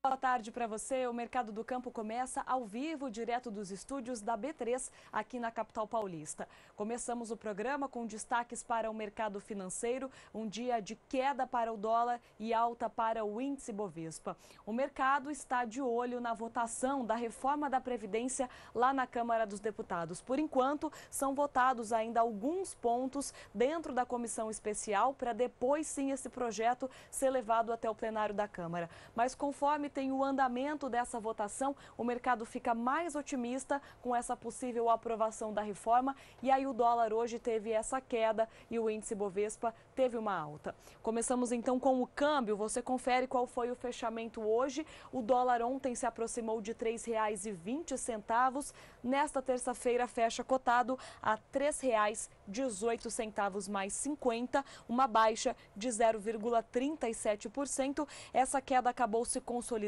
Boa tarde para você. O Mercado do Campo começa ao vivo, direto dos estúdios da B3, aqui na capital paulista. Começamos o programa com destaques para o mercado financeiro, um dia de queda para o dólar e alta para o índice Bovespa. O mercado está de olho na votação da reforma da Previdência lá na Câmara dos Deputados. Por enquanto, são votados ainda alguns pontos dentro da comissão especial para depois sim esse projeto ser levado até o plenário da Câmara. Mas conforme tem o andamento dessa votação, o mercado fica mais otimista com essa possível aprovação da reforma e aí o dólar hoje teve essa queda e o índice Bovespa teve uma alta. Começamos então com o câmbio, você confere qual foi o fechamento hoje. O dólar ontem se aproximou de R$ 3,20, nesta terça-feira fecha cotado a R$ 3,18 mais 50, uma baixa de 0,37%. Essa queda acabou se consolidando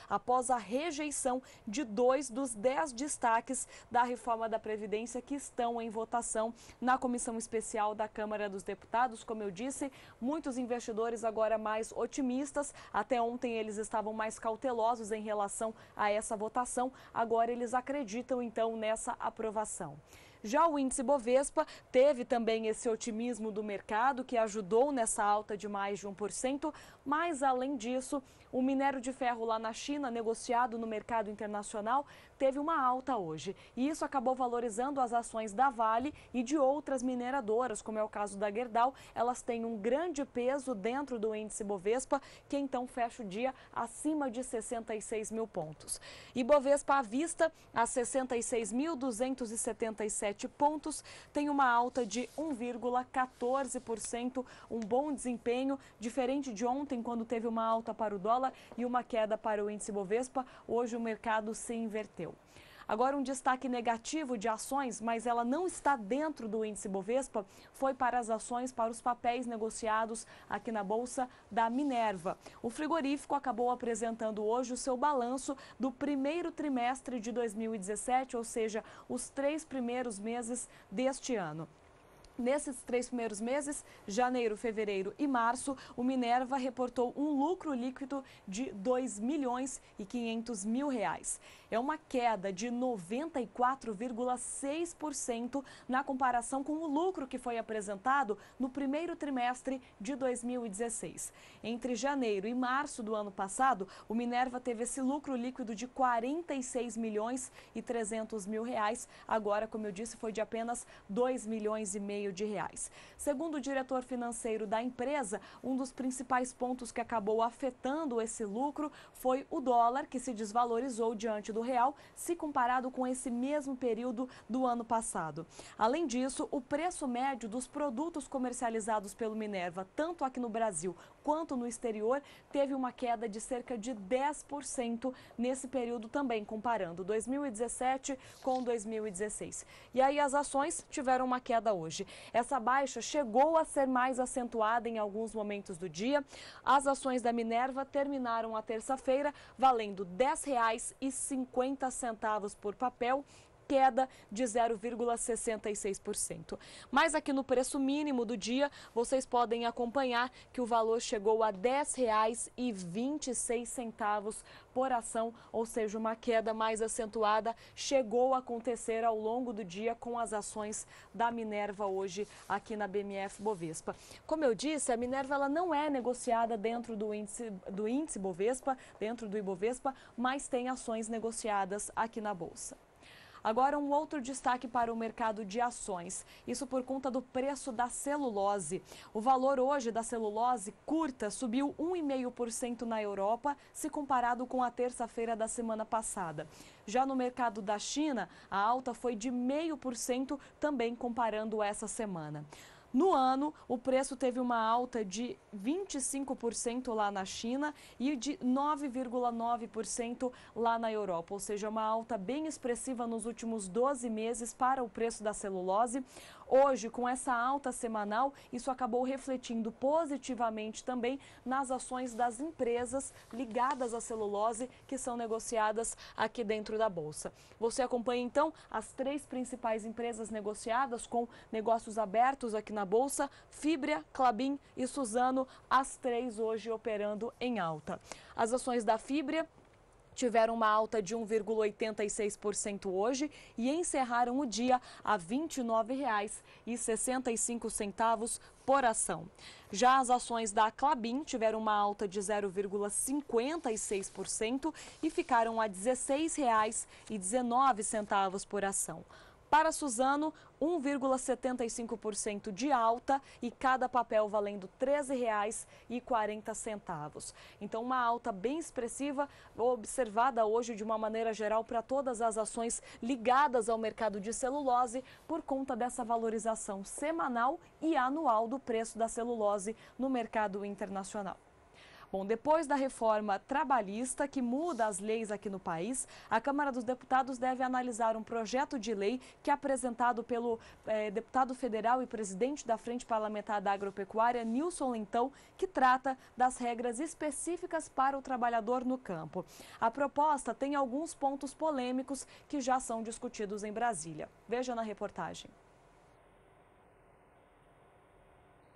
após a rejeição de 2 dos 10 destaques da reforma da Previdência que estão em votação na comissão especial da Câmara dos Deputados. Como eu disse, muitos investidores agora mais otimistas. Até ontem eles estavam mais cautelosos em relação a essa votação. Agora eles acreditam então nessa aprovação. Já o índice Bovespa teve também esse otimismo do mercado que ajudou nessa alta de mais de 1%, mas além disso, o minério de ferro lá na China, negociado no mercado internacional, teve uma alta hoje. E isso acabou valorizando as ações da Vale e de outras mineradoras, como é o caso da Gerdau. Elas têm um grande peso dentro do índice Bovespa, que então fecha o dia acima de 66 mil pontos. E Bovespa à vista, a 66.277 pontos, tem uma alta de 1,14%, um bom desempenho, diferente de ontem, quando teve uma alta para o dólar e uma queda para o índice Bovespa. Hoje o mercado se inverteu. Agora, um destaque negativo de ações, mas ela não está dentro do índice Bovespa, foi para as ações, para os papéis negociados aqui na Bolsa da Minerva. O frigorífico acabou apresentando hoje o seu balanço do primeiro trimestre de 2017, ou seja, os 3 primeiros meses deste ano. Nesses 3 primeiros meses, janeiro, fevereiro e março, o Minerva reportou um lucro líquido de R$ 2.500.000. É uma queda de 94,6% na comparação com o lucro que foi apresentado no primeiro trimestre de 2016. Entre janeiro e março do ano passado, o Minerva teve esse lucro líquido de R$ 46.300.000. Agora, como eu disse, foi de apenas R$ 2,5 milhões de reais. Segundo o diretor financeiro da empresa, um dos principais pontos que acabou afetando esse lucro foi o dólar, que se desvalorizou diante do real, se comparado com esse mesmo período do ano passado. Além disso, o preço médio dos produtos comercializados pelo Minerva, tanto aqui no Brasil quanto no exterior, teve uma queda de cerca de 10% nesse período também, comparando 2017 com 2016. E aí as ações tiveram uma queda hoje. Essa baixa chegou a ser mais acentuada em alguns momentos do dia. As ações da Minerva terminaram a terça-feira valendo R$ 10,50 por papel, queda de 0,66%. Mas aqui no preço mínimo do dia, vocês podem acompanhar que o valor chegou a R$ 10,26 por ação, ou seja, uma queda mais acentuada chegou a acontecer ao longo do dia com as ações da Minerva hoje aqui na BMF Bovespa. Como eu disse, a Minerva ela não é negociada dentro do índice Bovespa, dentro do Ibovespa, mas tem ações negociadas aqui na Bolsa. Agora, um outro destaque para o mercado de ações, isso por conta do preço da celulose. O valor hoje da celulose curta subiu 1,5% na Europa, se comparado com a terça-feira da semana passada. Já no mercado da China, a alta foi de 0,5%, também comparando essa semana. No ano, o preço teve uma alta de 25% lá na China e de 9,9% lá na Europa, ou seja, uma alta bem expressiva nos últimos 12 meses para o preço da celulose. Hoje, com essa alta semanal, isso acabou refletindo positivamente também nas ações das empresas ligadas à celulose que são negociadas aqui dentro da Bolsa. Você acompanha então as 3 principais empresas negociadas com negócios abertos aqui na Bolsa: Fibria, Klabin e Suzano, as 3 hoje operando em alta. As ações da Fibria tiveram uma alta de 1,86% hoje e encerraram o dia a R$ 29,65 por ação. Já as ações da Klabin tiveram uma alta de 0,56% e ficaram a R$ 16,19 por ação. Para Suzano, 1,75% de alta e cada papel valendo R$ 13,40. Então, uma alta bem expressiva, observada hoje de uma maneira geral para todas as ações ligadas ao mercado de celulose, por conta dessa valorização semanal e anual do preço da celulose no mercado internacional. Bom, depois da reforma trabalhista que muda as leis aqui no país, a Câmara dos Deputados deve analisar um projeto de lei que é apresentado pelo deputado federal e presidente da Frente Parlamentar da Agropecuária, Nilson Leitão, que trata das regras específicas para o trabalhador no campo. A proposta tem alguns pontos polêmicos que já são discutidos em Brasília. Veja na reportagem.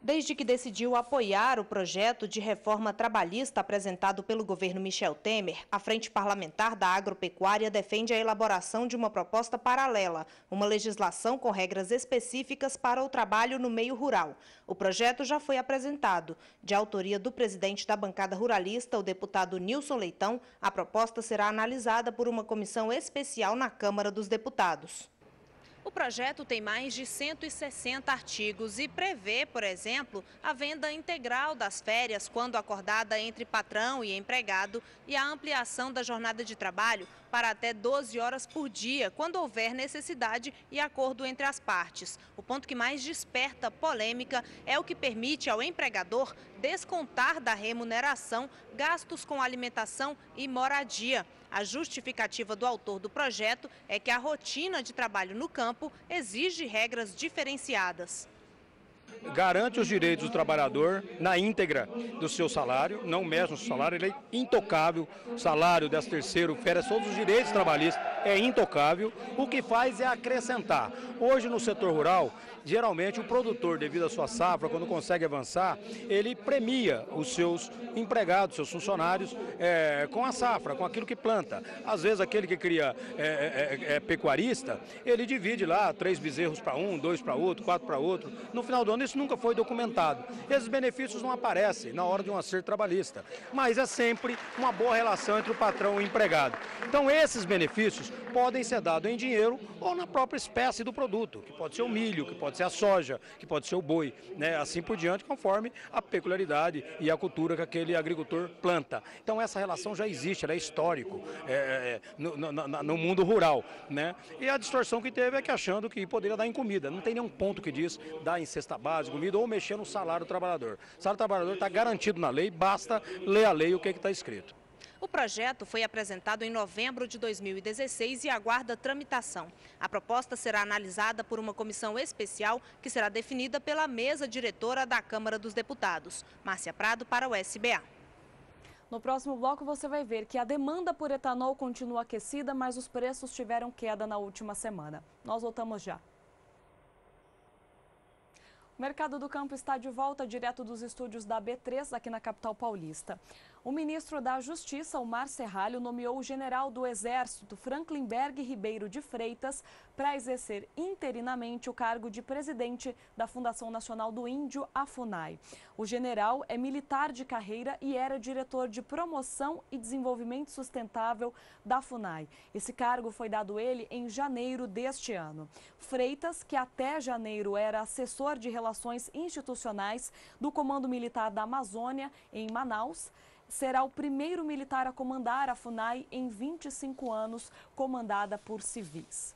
Desde que decidiu apoiar o projeto de reforma trabalhista apresentado pelo governo Michel Temer, a Frente Parlamentar da Agropecuária defende a elaboração de uma proposta paralela, uma legislação com regras específicas para o trabalho no meio rural. O projeto já foi apresentado. De autoria do presidente da bancada ruralista, o deputado Nilson Leitão, a proposta será analisada por uma comissão especial na Câmara dos Deputados. O projeto tem mais de 160 artigos e prevê, por exemplo, a venda integral das férias quando acordada entre patrão e empregado e a ampliação da jornada de trabalho para até 12 horas por dia, quando houver necessidade e acordo entre as partes. O ponto que mais desperta polêmica é o que permite ao empregador descontar da remuneração gastos com alimentação e moradia. A justificativa do autor do projeto é que a rotina de trabalho no campo exige regras diferenciadas. Garante os direitos do trabalhador na íntegra do seu salário, não mexe no salário, ele é intocável, salário, 13º, férias, todos os direitos trabalhistas é intocável. O que faz é acrescentar. Hoje no setor rural, geralmente o produtor, devido à sua safra, quando consegue avançar, ele premia os seus empregados, seus funcionários com a safra, com aquilo que planta. Às vezes aquele que cria pecuarista, ele divide lá 3 bezerros para um, 2 para outro, 4 para outro. No final do ano isso nunca foi documentado. Esses benefícios não aparecem na hora de um acerto trabalhista, mas é sempre uma boa relação entre o patrão e o empregado. Então esses benefícios podem ser dados em dinheiro ou na própria espécie do produto, que pode ser o milho, que pode ser a soja, que pode ser o boi, né? Assim por diante, conforme a peculiaridade e a cultura que aquele agricultor planta. Então essa relação já existe, ela é histórico no mundo rural, né? E a distorção que teve é que achando que poderia dar em comida. Não tem nenhum ponto que diz dar em cesta básica, comida ou mexer no salário do trabalhador. O salário do trabalhador está garantido na lei, basta ler a lei o que está escrito. O projeto foi apresentado em novembro de 2016 e aguarda tramitação. A proposta será analisada por uma comissão especial que será definida pela mesa diretora da Câmara dos Deputados. Márcia Prado para o SBA. No próximo bloco você vai ver que a demanda por etanol continua aquecida, mas os preços tiveram queda na última semana. Nós voltamos já. O Mercado do Campo está de volta direto dos estúdios da B3 aqui na capital paulista. O ministro da Justiça, Omar Serralho, nomeou o general do Exército, Franklinberg Ribeiro de Freitas, para exercer interinamente o cargo de presidente da Fundação Nacional do Índio, a FUNAI. O general é militar de carreira e era diretor de promoção e desenvolvimento sustentável da FUNAI. Esse cargo foi dado a ele em janeiro deste ano. Freitas, que até janeiro era assessor de relações institucionais do Comando Militar da Amazônia, em Manaus, será o primeiro militar a comandar a FUNAI em 25 anos, comandada por civis.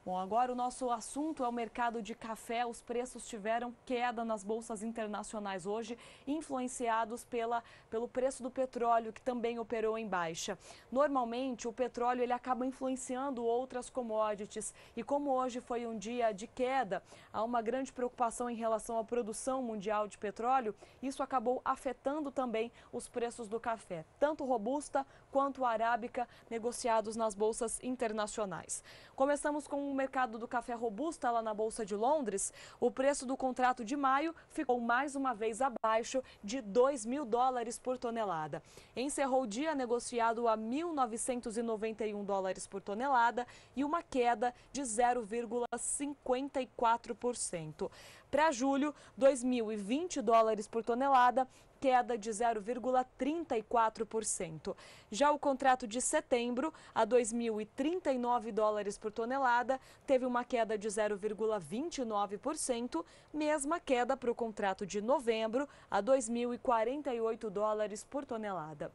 Bom, agora o nosso assunto é o mercado de café. Os preços tiveram queda nas bolsas internacionais hoje, influenciados pelo preço do petróleo, que também operou em baixa. Normalmente, o petróleo ele acaba influenciando outras commodities. E como hoje foi um dia de queda, há uma grande preocupação em relação à produção mundial de petróleo. Isso acabou afetando também os preços do café, tanto robusta quanto arábica, negociados nas bolsas internacionais. Começamos com o mercado do café robusta lá na Bolsa de Londres. O preço do contrato de maio ficou mais uma vez abaixo de $2.000 por tonelada. Encerrou o dia negociado a $1.991 por tonelada e uma queda de 0,54%. Para julho, $2.020 por tonelada, queda de 0,34%. Já o contrato de setembro, a $2.039 por tonelada, teve uma queda de 0,29%, mesma queda para o contrato de novembro, a $2.048 por tonelada.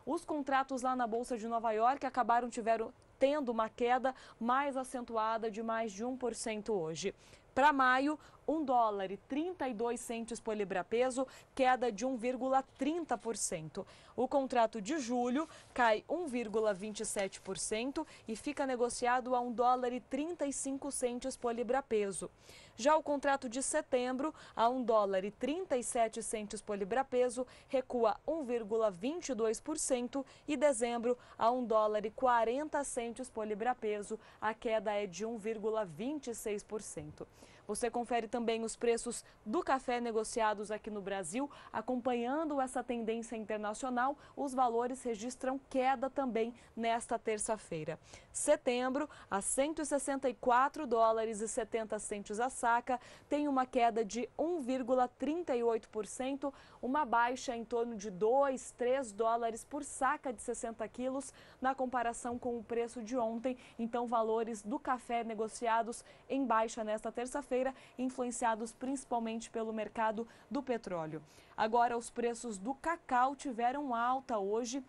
Os contratos lá na Bolsa de Nova York tiveram tendo uma queda mais acentuada de mais de 1% hoje. Para maio, $1,32 por libra-peso, queda de 1,30%. O contrato de julho cai 1,27% e fica negociado a $1,35 por libra-peso. Já o contrato de setembro, a $1,37 por libra-peso, recua 1,22% e dezembro a $1,40 por libra-peso, a queda é de 1,26%. Você confere também os preços do café negociados aqui no Brasil. Acompanhando essa tendência internacional, os valores registram queda também nesta terça-feira. Setembro, a $164,70 a saca, tem uma queda de 1,38%, uma baixa em torno de $2-3 por saca de 60 quilos, na comparação com o preço de ontem. Então, valores do café negociados em baixa nesta terça-feira, influenciados principalmente pelo mercado do petróleo. Agora, os preços do cacau tiveram alta hoje.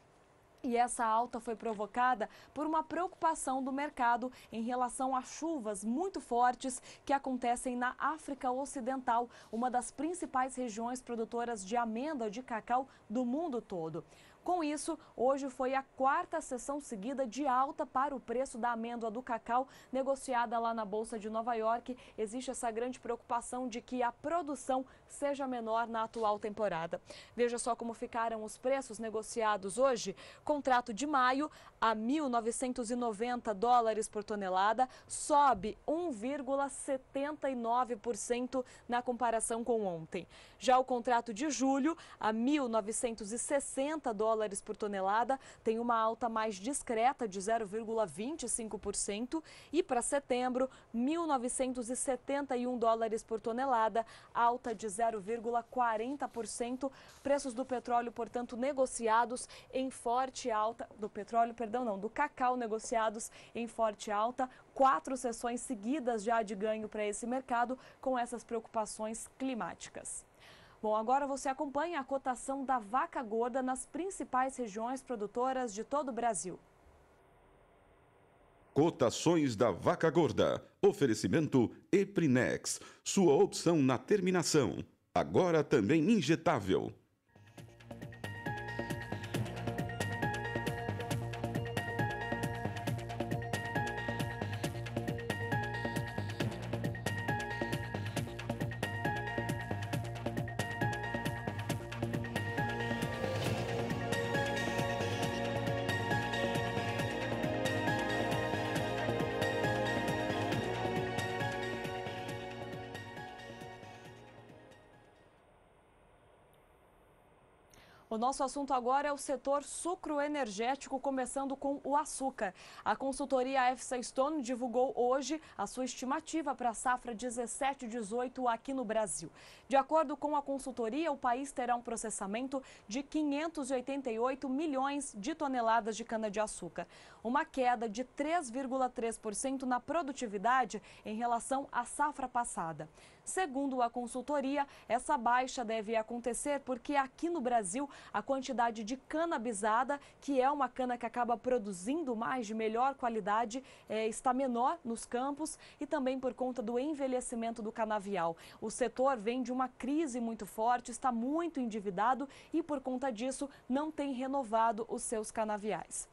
E essa alta foi provocada por uma preocupação do mercado em relação a chuvas muito fortes que acontecem na África Ocidental, uma das principais regiões produtoras de amêndoa de cacau do mundo todo. Com isso, hoje foi a quarta sessão seguida de alta para o preço da amêndoa do cacau negociada lá na Bolsa de Nova York. Existe essa grande preocupação de que a produção seja menor na atual temporada. Veja só como ficaram os preços negociados hoje. Contrato de maio a $1.990 por tonelada, sobe 1,79% na comparação com ontem. Já o contrato de julho a $1.960 por tonelada, tem uma alta mais discreta de 0,25%, e para setembro, $1.971 por tonelada, alta de 0,40%. Preços do petróleo, portanto, negociados em forte alta, do cacau negociados em forte alta. 4 sessões seguidas já de ganho para esse mercado com essas preocupações climáticas. Bom, agora você acompanha a cotação da vaca gorda nas principais regiões produtoras de todo o Brasil. Cotações da vaca gorda. Oferecimento Eprinex. Sua opção na terminação. Agora também injetável. O nosso assunto agora é o setor sucroenergético, começando com o açúcar. A consultoria FCA Stone divulgou hoje a sua estimativa para a safra 17/18 aqui no Brasil. De acordo com a consultoria, o país terá um processamento de 588 milhões de toneladas de cana-de-açúcar, uma queda de 3,3% na produtividade em relação à safra passada. Segundo a consultoria, essa baixa deve acontecer porque aqui no Brasil a quantidade de cana bisada, que é uma cana que acaba produzindo mais de melhor qualidade, está menor nos campos e também por conta do envelhecimento do canavial. O setor vem de uma crise muito forte, está muito endividado e por conta disso não tem renovado os seus canaviais.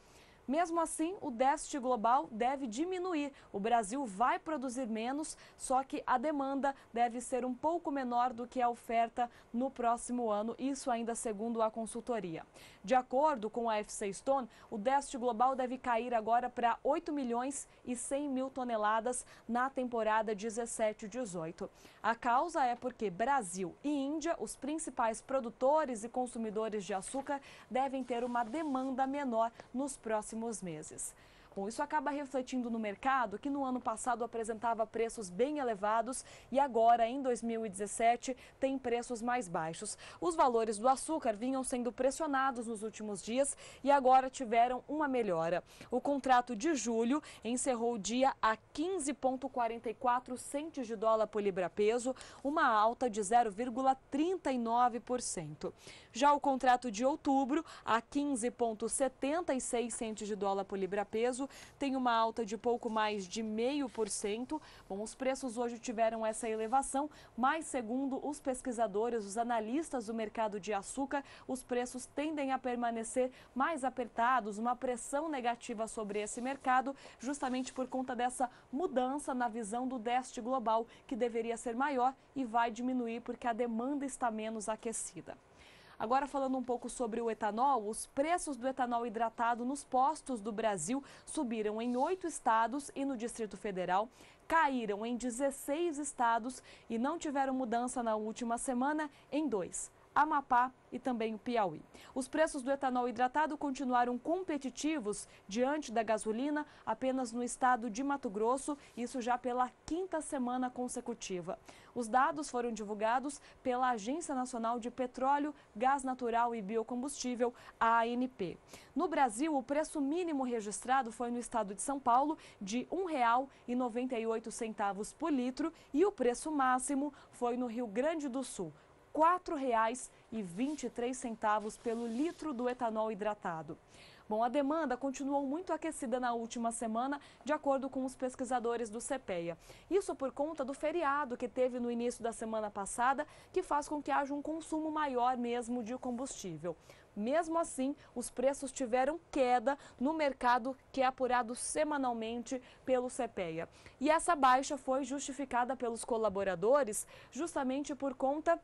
Mesmo assim, o déficit global deve diminuir. O Brasil vai produzir menos, só que a demanda deve ser um pouco menor do que a oferta no próximo ano, isso ainda segundo a consultoria. De acordo com a FC Stone, o déficit global deve cair agora para 8 milhões e 100 mil toneladas na temporada 17-18. A causa é porque Brasil e Índia, os principais produtores e consumidores de açúcar, devem ter uma demanda menor nos próximos meses. Bom, isso acaba refletindo no mercado, que no ano passado apresentava preços bem elevados e agora, em 2017, tem preços mais baixos. Os valores do açúcar vinham sendo pressionados nos últimos dias e agora tiveram uma melhora. O contrato de julho encerrou o dia a 15,44 centes de dólar por libra-peso, uma alta de 0,39%. Já o contrato de outubro, a 15,76 centes de dólar por libra-peso, tem uma alta de pouco mais de 0,5%. Bom, os preços hoje tiveram essa elevação, mas segundo os pesquisadores, os analistas do mercado de açúcar, os preços tendem a permanecer mais apertados, uma pressão negativa sobre esse mercado, justamente por conta dessa mudança na visão do déficit global, que deveria ser maior e vai diminuir porque a demanda está menos aquecida. Agora, falando um pouco sobre o etanol, os preços do etanol hidratado nos postos do Brasil subiram em 8 estados e no Distrito Federal, caíram em 16 estados e não tiveram mudança na última semana em 2. Amapá e também o Piauí. Os preços do etanol hidratado continuaram competitivos diante da gasolina apenas no estado de Mato Grosso, isso já pela 5ª semana consecutiva. Os dados foram divulgados pela Agência Nacional de Petróleo, Gás Natural e Biocombustível, a ANP. No Brasil, o preço mínimo registrado foi no estado de São Paulo, de R$ 1,98 por litro, e o preço máximo foi no Rio Grande do Sul, R$ 4,23 pelo litro do etanol hidratado. Bom, a demanda continuou muito aquecida na última semana, de acordo com os pesquisadores do CPEA. Isso por conta do feriado que teve no início da semana passada, que faz com que haja um consumo maior mesmo de combustível. Mesmo assim, os preços tiveram queda no mercado, que é apurado semanalmente pelo CPEA. E essa baixa foi justificada pelos colaboradores justamente por conta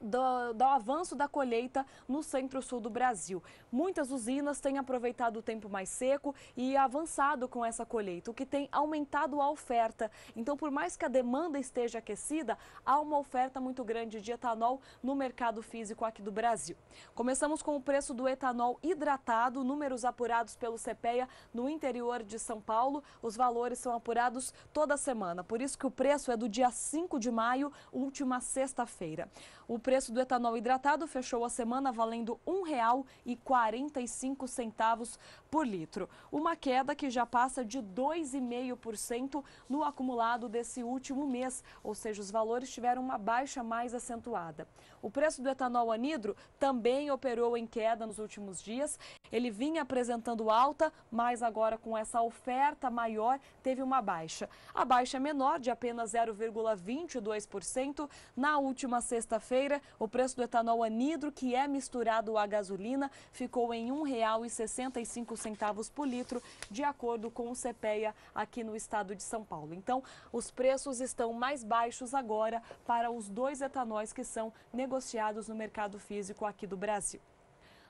do avanço da colheita no centro-sul do Brasil. Muitas usinas têm aproveitado o tempo mais seco e avançado com essa colheita, o que tem aumentado a oferta. Então, por mais que a demanda esteja aquecida, há uma oferta muito grande de etanol no mercado físico aqui do Brasil. Começamos com o preço do etanol hidratado, números apurados pelo CPEA no interior de São Paulo. Os valores são apurados toda semana, por isso que o preço é do dia 5 de maio, última sexta-feira. O preço do etanol hidratado fechou a semana valendo R$ 1,45 por litro. Uma queda que já passa de 2,5% no acumulado desse último mês, ou seja, os valores tiveram uma baixa mais acentuada. O preço do etanol anidro também operou em queda nos últimos dias. Ele vinha apresentando alta, mas agora com essa oferta maior teve uma baixa. A baixa é menor, de apenas 0,22%. Na última sexta-feira, o preço do etanol anidro, que é misturado à gasolina, ficou em R$ 1,65 por litro, de acordo com o CPEA aqui no estado de São Paulo. Então, os preços estão mais baixos agora para os 2 etanóis que são negociados no mercado físico aqui do Brasil.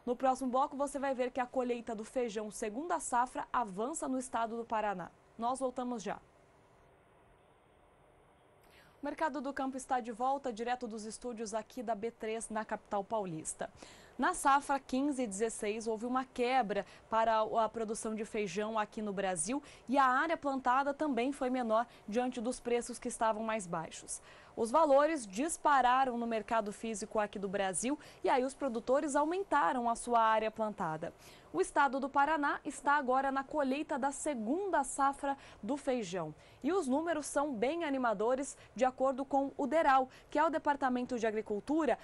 No próximo bloco, você vai ver que a colheita do feijão segunda safra avança no estado do Paraná. Nós voltamos já. O Mercado do Campo está de volta, direto dos estúdios aqui da B3, na capital paulista. Na safra 15 e 16, houve uma quebra para a produção de feijão aqui no Brasil e a área plantada também foi menor diante dos preços que estavam mais baixos. Os valores dispararam no mercado físico aqui do Brasil e aí os produtores aumentaram a sua área plantada. O estado do Paraná está agora na colheita da segunda safra do feijão. E os números são bem animadores, de acordo com o DERAL, que é o Departamento de Agricultura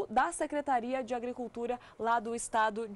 da Secretaria de Agricultura lá do estado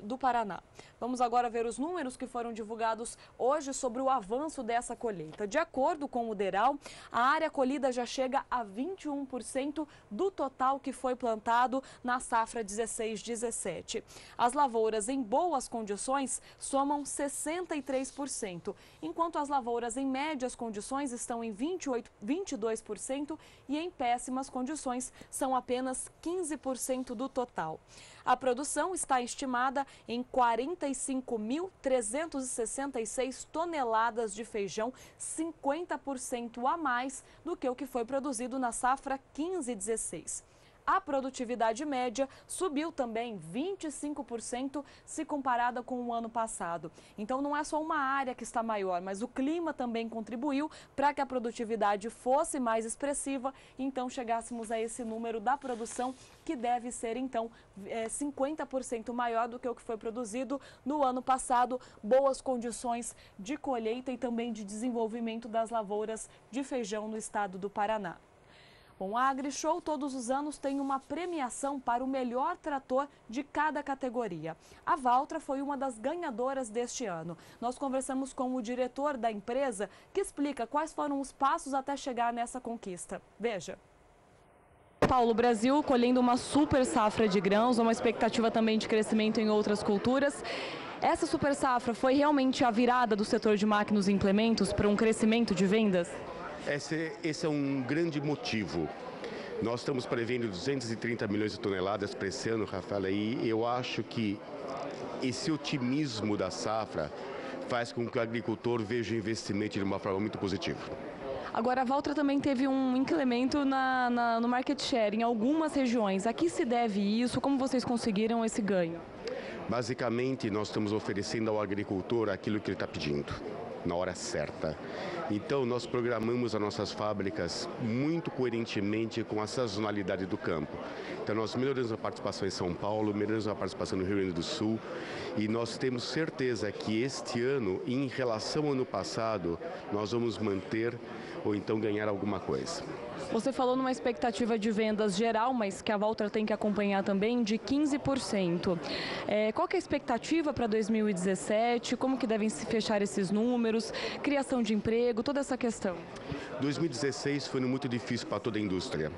do Paraná. Vamos agora ver os números que foram divulgados hoje sobre o avanço dessa colheita. De acordo com o DERAL, a área colhida já chega a 21% do total que foi plantado na safra 16-17. As lavouras em boas condições somam 63%, enquanto as lavouras em médias condições estão em 22% e em péssimas condições são apenas 15% do total. A produção está estimada em 45.366 toneladas de feijão, 50% a mais do que o que foi produzido na safra 15-16. A produtividade média subiu também 25% se comparada com o ano passado. Então não é só uma área que está maior, mas o clima também contribuiu para que a produtividade fosse mais expressiva. Então chegássemos a esse número da produção que deve ser então 50% maior do que o que foi produzido no ano passado. Boas condições de colheita e também de desenvolvimento das lavouras de feijão no estado do Paraná. Bom, a AgriShow todos os anos tem uma premiação para o melhor trator de cada categoria. A Valtra foi uma das ganhadoras deste ano. Nós conversamos com o diretor da empresa, que explica quais foram os passos até chegar nessa conquista. Veja. Paulo, o Brasil colhendo uma super safra de grãos, uma expectativa também de crescimento em outras culturas. Essa super safra foi realmente a virada do setor de máquinas e implementos para um crescimento de vendas? Esse é um grande motivo. Nós estamos prevendo 230 milhões de toneladas para esse ano, Rafael, e eu acho que esse otimismo da safra faz com que o agricultor veja o investimento de uma forma muito positiva. Agora, a Valtra também teve um incremento no market share em algumas regiões. A que se deve isso? Como vocês conseguiram esse ganho? Basicamente, nós estamos oferecendo ao agricultor aquilo que ele está pedindo, na hora certa. Então, nós programamos as nossas fábricas muito coerentemente com a sazonalidade do campo. Então, nós melhoramos a participação em São Paulo, melhoramos a participação no Rio Grande do Sul e nós temos certeza que este ano, em relação ao ano passado, nós vamos manter ou então ganhar alguma coisa. Você falou numa expectativa de vendas geral, mas que a Valtra tem que acompanhar também, de 15%. Qual que é a expectativa para 2017? Como que devem se fechar esses números? Criação de emprego, toda essa questão. 2016 foi muito difícil para toda a indústria.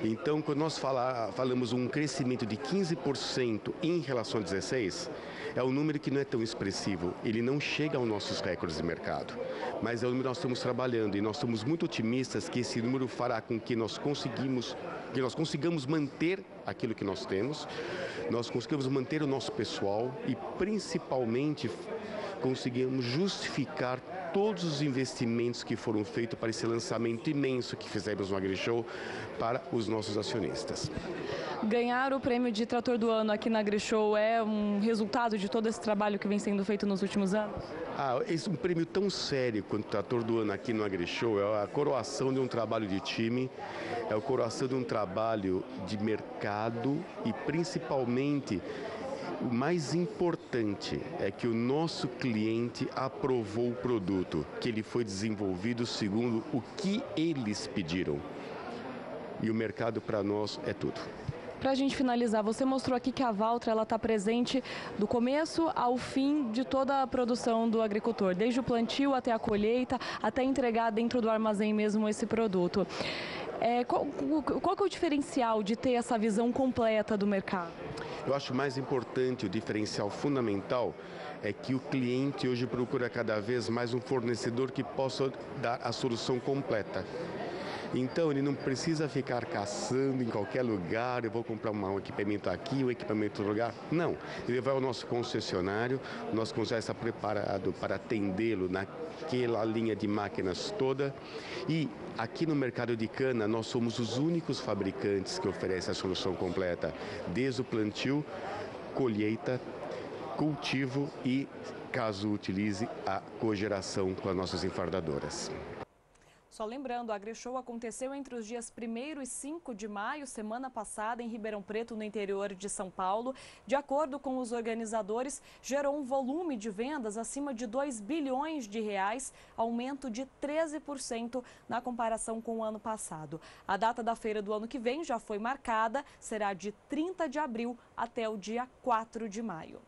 Então, quando nós falamos um crescimento de 15% em relação a 2016, é um número que não é tão expressivo, ele não chega aos nossos recordes de mercado, mas é o número que nós estamos trabalhando e nós estamos muito otimistas que esse número fará com que nós consigamos manter aquilo que nós temos, nós consigamos manter o nosso pessoal e principalmente conseguimos justificar todos os investimentos que foram feitos para esse lançamento imenso que fizemos no AgriShow para os nossos acionistas. Ganhar o prêmio de trator do ano aqui na AgriShow é um resultado de todo esse trabalho que vem sendo feito nos últimos anos? Um prêmio tão sério quanto o trator do ano aqui no AgriShow é a coroação de um trabalho de time, é a coroação de um trabalho de mercado e principalmente o mais importante é que o nosso cliente aprovou o produto, que ele foi desenvolvido segundo o que eles pediram. E o mercado para nós é tudo. Para a gente finalizar, você mostrou aqui que a Valtra está presente do começo ao fim de toda a produção do agricultor, desde o plantio até a colheita, até entregar dentro do armazém mesmo esse produto. Qual que é o diferencial de ter essa visão completa do mercado? Eu acho mais importante, o diferencial fundamental é que o cliente hoje procura cada vez mais um fornecedor que possa dar a solução completa. Então, ele não precisa ficar caçando em qualquer lugar, eu vou comprar um equipamento aqui, um equipamento em outro lugar. Não, ele vai ao nosso concessionário, o nosso concessionário está preparado para atendê-lo naquela linha de máquinas toda. E aqui no mercado de cana, nós somos os únicos fabricantes que oferecem a solução completa, desde o plantio, colheita, cultivo e, caso utilize, a cogeração com as nossas enfardadoras. Só lembrando, a AgriShow aconteceu entre os dias 1º e 5 de maio, semana passada, em Ribeirão Preto, no interior de São Paulo. De acordo com os organizadores, gerou um volume de vendas acima de 2 bilhões de reais, aumento de 13% na comparação com o ano passado. A data da feira do ano que vem já foi marcada, será de 30 de abril até o dia 4 de maio.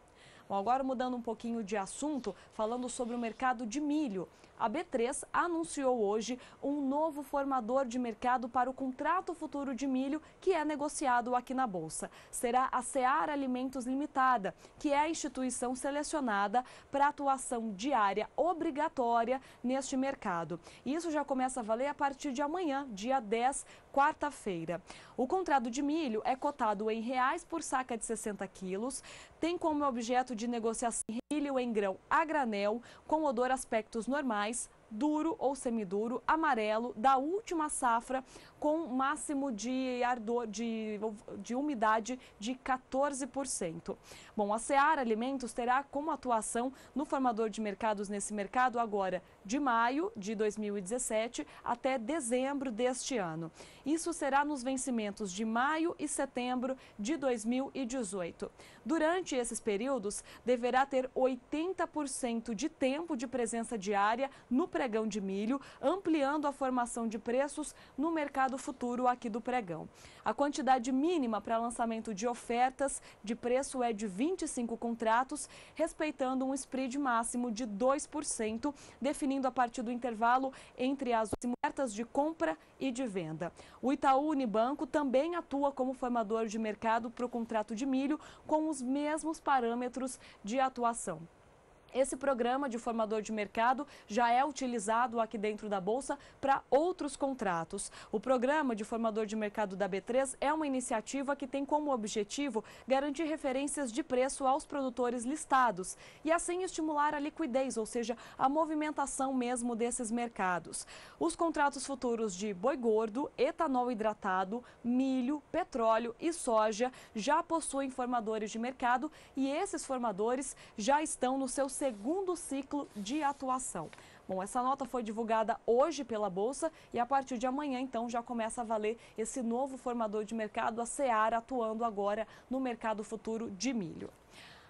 Bom, agora mudando um pouquinho de assunto, falando sobre o mercado de milho. A B3 anunciou hoje um novo formador de mercado para o contrato futuro de milho que é negociado aqui na Bolsa. Será a Seara Alimentos Limitada, que é a instituição selecionada para atuação diária obrigatória neste mercado. E isso já começa a valer a partir de amanhã, dia 10, quarta-feira. O contrato de milho é cotado em reais por saca de 60 quilos, tem como objeto de negociação milho em grão a granel, com odor aspectos normais, duro ou semiduro, amarelo, da última safra, com máximo de ardor, de umidade de 14%. Bom, a Seara Alimentos terá como atuação no formador de mercados nesse mercado agora de maio de 2017 até dezembro deste ano. Isso será nos vencimentos de maio e setembro de 2018. Durante esses períodos, deverá ter 80% de tempo de presença diária no pregão de milho, ampliando a formação de preços no mercado futuro aqui do pregão. A quantidade mínima para lançamento de ofertas de preço é de 25 contratos, respeitando um spread máximo de 2%, definindo a partir do intervalo entre as ofertas de compra e de venda. O Itaú Unibanco também atua como formador de mercado para o contrato de milho, com os mesmos parâmetros de atuação. Esse programa de formador de mercado já é utilizado aqui dentro da Bolsa para outros contratos. O programa de formador de mercado da B3 é uma iniciativa que tem como objetivo garantir referências de preço aos produtores listados e assim estimular a liquidez, ou seja, a movimentação mesmo desses mercados. Os contratos futuros de boi gordo, etanol hidratado, milho, petróleo e soja já possuem formadores de mercado e esses formadores já estão no seu segundo ciclo de atuação. Bom, essa nota foi divulgada hoje pela Bolsa e a partir de amanhã, então, já começa a valer esse novo formador de mercado, a Seara, atuando agora no mercado futuro de milho.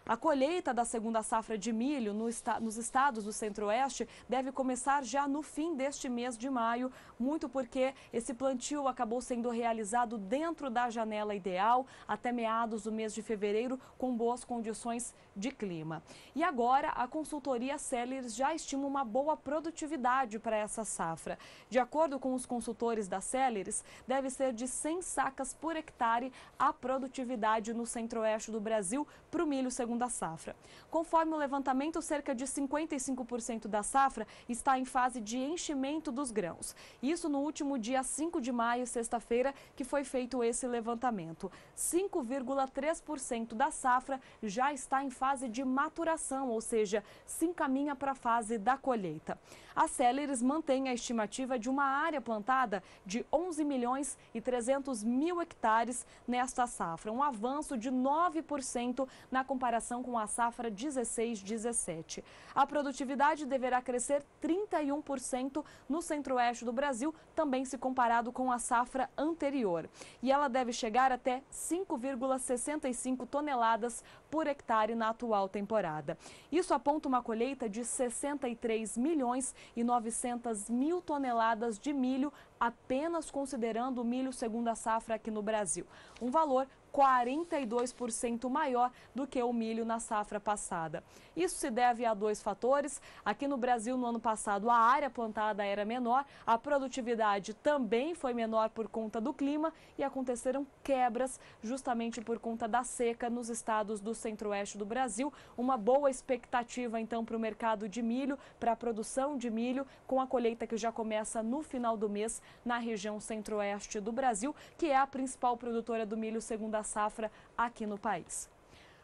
A colheita da segunda safra de milho nos estados do Centro-Oeste deve começar já no fim deste mês de maio, muito porque esse plantio acabou sendo realizado dentro da janela ideal até meados do mês de fevereiro, com boas condições de clima. E agora a consultoria Celeris já estima uma boa produtividade para essa safra. De acordo com os consultores da Celeris, deve ser de 100 sacas por hectare a produtividade no Centro-Oeste do Brasil para o milho segunda safra. Conforme o levantamento, cerca de 55% da safra está em fase de enchimento dos grãos. Isso no último dia 5 de maio, sexta-feira, que foi feito esse levantamento. 5,3% da safra já está em fase de maturação, ou seja, se encaminha para a fase da colheita. A Celeris mantém a estimativa de uma área plantada de 11 milhões e 300 mil hectares nesta safra, um avanço de 9% na comparação com a safra 16-17. A produtividade deverá crescer 31% no Centro-Oeste do Brasil, também se comparado com a safra anterior. E ela deve chegar até 5,65 toneladas por hectare na atual temporada. Isso aponta uma colheita de 63 milhões e 900 mil toneladas de milho, apenas considerando o milho segunda safra aqui no Brasil. Um valor 42% maior do que o milho na safra passada. Isso se deve a dois fatores. Aqui no Brasil, no ano passado, a área plantada era menor, a produtividade também foi menor por conta do clima e aconteceram quebras justamente por conta da seca nos estados do Centro-Oeste do Brasil. Uma boa expectativa, então, para o mercado de milho, para a produção de milho, com a colheita que já começa no final do mês na região Centro-Oeste do Brasil, que é a principal produtora do milho segunda safra aqui no país.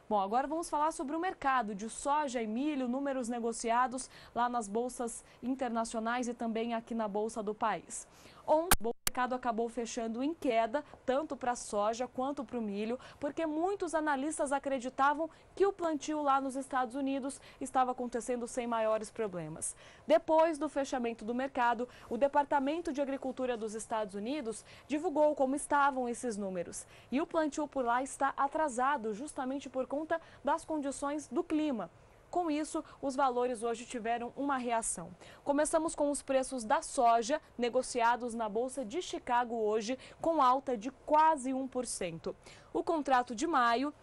Bom, agora vamos falar sobre o mercado de soja e milho, números negociados lá nas bolsas internacionais e também aqui na Bolsa do país. Ontem, o mercado acabou fechando em queda, tanto para a soja quanto para o milho, porque muitos analistas acreditavam que o plantio lá nos Estados Unidos estava acontecendo sem maiores problemas. Depois do fechamento do mercado, o Departamento de Agricultura dos Estados Unidos divulgou como estavam esses números. E o plantio por lá está atrasado, justamente por conta das condições do clima. Com isso, os valores hoje tiveram uma reação. Começamos com os preços da soja, negociados na Bolsa de Chicago hoje, com alta de quase 1%. O contrato de maio,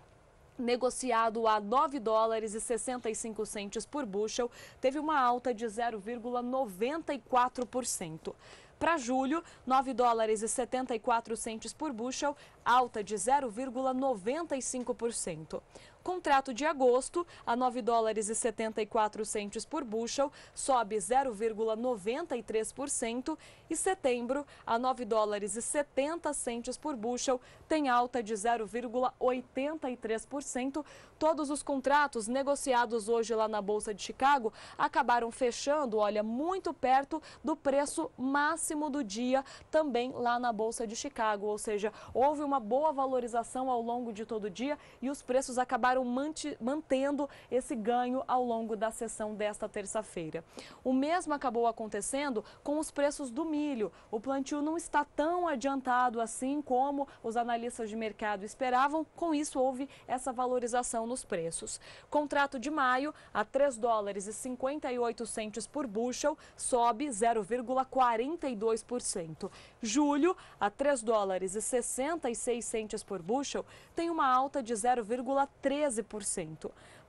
negociado a $9,65 por bushel, teve uma alta de 0,94%. Para julho, $9,74 por bushel, alta de 0,95%. Contrato de agosto, a $9,74 por bushel, sobe 0,93%. E setembro, a $9,70 por bushel, tem alta de 0,83%. Todos os contratos negociados hoje lá na Bolsa de Chicago acabaram fechando, olha, muito perto do preço máximo do dia, também lá na Bolsa de Chicago. Ou seja, houve uma boa valorização ao longo de todo o dia e os preços acabaram mantendo esse ganho ao longo da sessão desta terça-feira. O mesmo acabou acontecendo com os preços do milho. O plantio não está tão adiantado assim como os analistas de mercado esperavam. Com isso, houve essa valorização nos preços. Contrato de maio a $3,58 por bushel, sobe 0,42%. Julho a $3,66 por bushel, tem uma alta de 0,13%.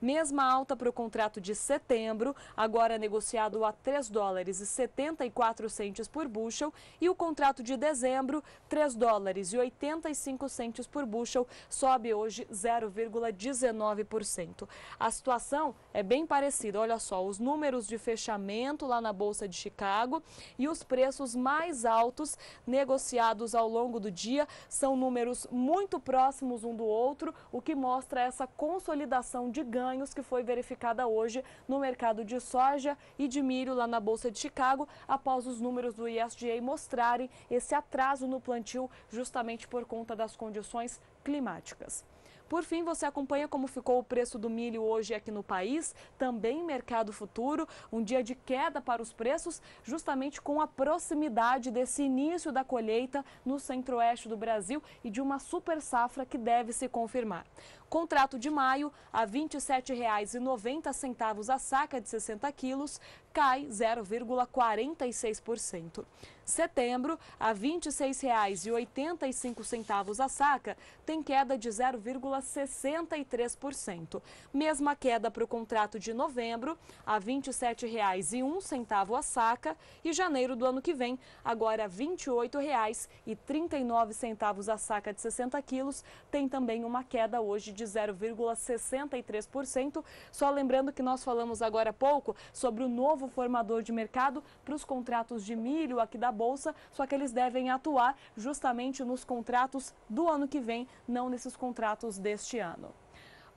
Mesma alta para o contrato de setembro, agora negociado a $3,74 por bushel, e o contrato de dezembro, $3,85 por bushel, sobe hoje 0,19%. A situação é bem parecida, olha só, os números de fechamento lá na Bolsa de Chicago e os preços mais altos negociados ao longo do dia são números muito próximos um do outro, o que mostra essa consolidação de ganhos que foi verificada hoje no mercado de soja e de milho lá na Bolsa de Chicago, após os números do USDA mostrarem esse atraso no plantio justamente por conta das condições climáticas. Por fim, você acompanha como ficou o preço do milho hoje aqui no país, também mercado futuro, um dia de queda para os preços, justamente com a proximidade desse início da colheita no centro-oeste do Brasil e de uma super safra que deve se confirmar. Contrato de maio a R$ 27,90 a saca de 60 quilos, cai 0,46%. Setembro, a R$ 26,85 a saca, tem queda de 0,63%. Mesma queda para o contrato de novembro, a R$ 27,01 a saca, e janeiro do ano que vem, agora R$ 28,39 a saca de 60 quilos, tem também uma queda hoje de 0,63%. Só lembrando que nós falamos agora há pouco sobre o novo formador de mercado para os contratos de milho aqui da Bolsa, só que eles devem atuar justamente nos contratos do ano que vem, não nesses contratos deste ano.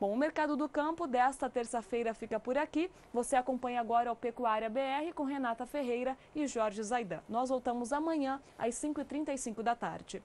Bom, o Mercado do Campo desta terça-feira fica por aqui. Você acompanha agora o Pecuária BR com Renata Ferreira e Jorge Zaidan. Nós voltamos amanhã às 5h35 da tarde.